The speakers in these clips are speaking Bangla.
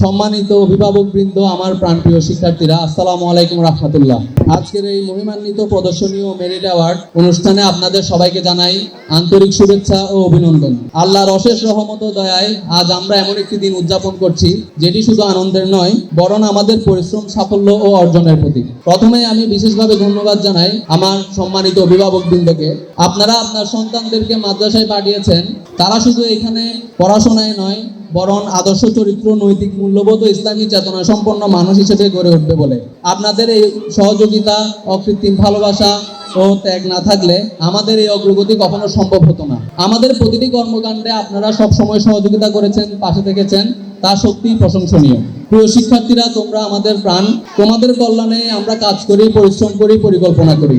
সম্মানিত অভিভাবকবৃন্দ, আমার প্রাণপ্রিয় শিক্ষার্থীরা, আসসালামু আলাইকুম রাহমাতুল্লাহ। আজকের এই মহিমান্বিত প্রদর্শনী ও মেরিট অ্যাওয়ার্ড অনুষ্ঠানে আপনাদের সবাইকে জানাই আন্তরিক শুভেচ্ছা ও অভিনন্দন। আল্লাহর অশেষ রহমত ও দয়ায় আজ আমরা এমন একটি দিন উদযাপন করছি যেটি শুধু আনন্দের নয়, বরং আমাদের পরিশ্রম, সাফল্য ও অর্জনের প্রতীক। প্রথমে আমি বিশেষভাবে ধন্যবাদ জানাই আমার সম্মানিত অভিভাবকবৃন্দকে। আপনারা আপনার সন্তানদেরকে মাদ্রাসায় পাঠিয়েছেন, তারা শুধু এখানে পড়াশোনায় নয়, বরং আদর্শ চরিত্র, নৈতিক মূল্যবোধ ও ইসলামী চেতনা সম্পন্ন মানুষ হিসেবে গড়ে উঠবে বলে। আপনাদের এই সহযোগিতা, অকৃত্রিম ভালোবাসা ও ত্যাগ না থাকলে আমাদের এই অগ্রগতি কখনো সম্ভব হতো না। আমাদের প্রতিটি কর্মকাণ্ডে আপনারা সব সময় সহযোগিতা করেছেন, পাশে থেকেছেন, তা সত্যিই প্রশংসনীয়। প্রিয় শিক্ষার্থীরা, তোমরা আমাদের প্রাণ। তোমাদের কল্যাণে আমরা কাজ করি, পরিশ্রম করি, পরিকল্পনা করি।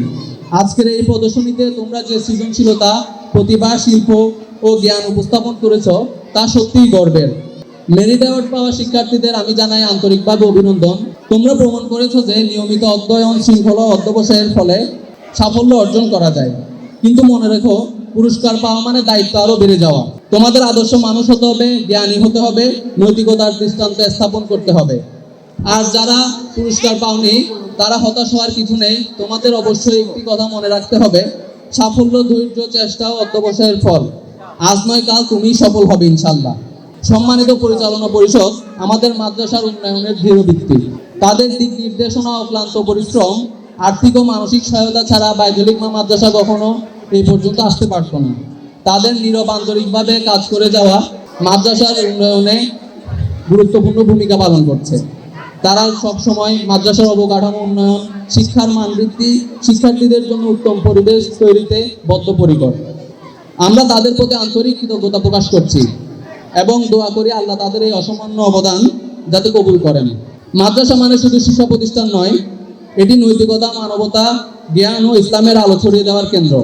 আজকের এই প্রদর্শনীতে তোমরা যে সৃজনশীলতা, প্রতিভা, শিল্প ও জ্ঞান উপস্থাপন করেছ, তা সত্যিই গর্বের। মেরিট অ্যাওয়ার্ড পাওয়া শিক্ষার্থীদের আমি জানাই আন্তরিকভাবে অভিনন্দন। তোমরা প্রমাণ করেছো যে নিয়মিত অধ্যয়ন, শৃঙ্খলা, অধ্যবসায়ের ফলে সাফল্য অর্জন করা যায়। কিন্তু মনে রেখো, পুরস্কার পাওয়া মানে দায়িত্ব আরো বেড়ে যাওয়া। তোমাদের আদর্শ মানুষ হতে হবে, জ্ঞানী হতে হবে, নৈতিকতার দৃষ্টান্ত স্থাপন করতে হবে। আর যারা পুরস্কার পাওনি, তারা হতাশ হওয়ার কিছু নেই। তোমাদের অবশ্যই একটি কথা মনে রাখতে হবে, সাফল্য, ধৈর্য, চেষ্টা ও অধ্যবসায়ের ফল। আজ নয় কাল তুমি সফল হবে ইনশাল্লাহ। সম্মানিত পরিচালনা পরিষদ আমাদের মাদ্রাসার উন্নয়নের দৃঢ় ভিত্তি। তাদের দিক নির্দেশনা, অক্লান্ত পরিশ্রম, আর্থিক ও মানসিক সহায়তা ছাড়া বাইতুল হিকমা মাদ্রাসা কখনো এই পর্যন্ত আসতে পারত না। তাদের নীরব আন্তরিকভাবে কাজ করে যাওয়া মাদ্রাসার উন্নয়নে গুরুত্বপূর্ণ ভূমিকা পালন করছে। তারা সবসময় মাদ্রাসার অবকাঠামো উন্নয়ন, শিক্ষার মান বৃদ্ধি, শিক্ষার্থীদের জন্য উত্তম পরিবেশ তৈরিতে বদ্ধপরিকর। আমরা তাদের প্রতি আন্তরিক কৃতজ্ঞতা প্রকাশ করছি এবং দোয়া করি আল্লাহ তাদের এই অসামান্য অবদান যাতে কবুল করেন। মাদ্রাসা মানে শুধু শিক্ষা প্রতিষ্ঠান নয়, এটি নৈতিকতা, মানবতা, জ্ঞান ও ইসলামের আলো ছড়িয়ে দেওয়ার কেন্দ্র।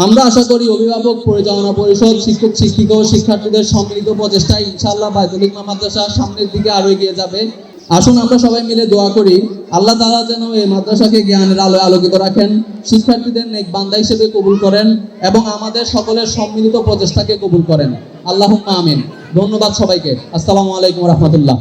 আমরা আশা করি অভিভাবক, পরিচালনা পরিষদ, শিক্ষক, শিক্ষিকা ও শিক্ষার্থীদের সম্মিলিত প্রচেষ্টায় ইনশাআল্লাহ বাইতুল হিকমা মাদ্রাসা সামনের দিকে আরো এগিয়ে যাবে। আসুন আমরা সবাই মিলে দোয়া করি আল্লাহ তাআলা যেন এই মাদ্রাসাকে জ্ঞানের আলোয় আলোকিত রাখেন, শিক্ষার্থীদের নেক বান্দা হিসেবে কবুল করেন এবং আমাদের সকলের সম্মিলিত প্রচেষ্টাকে কবুল করেন। আল্লাহুম্মা আমিন। ধন্যবাদ সবাইকে। আসসালামু আলাইকুম রাহমাতুল্লাহ।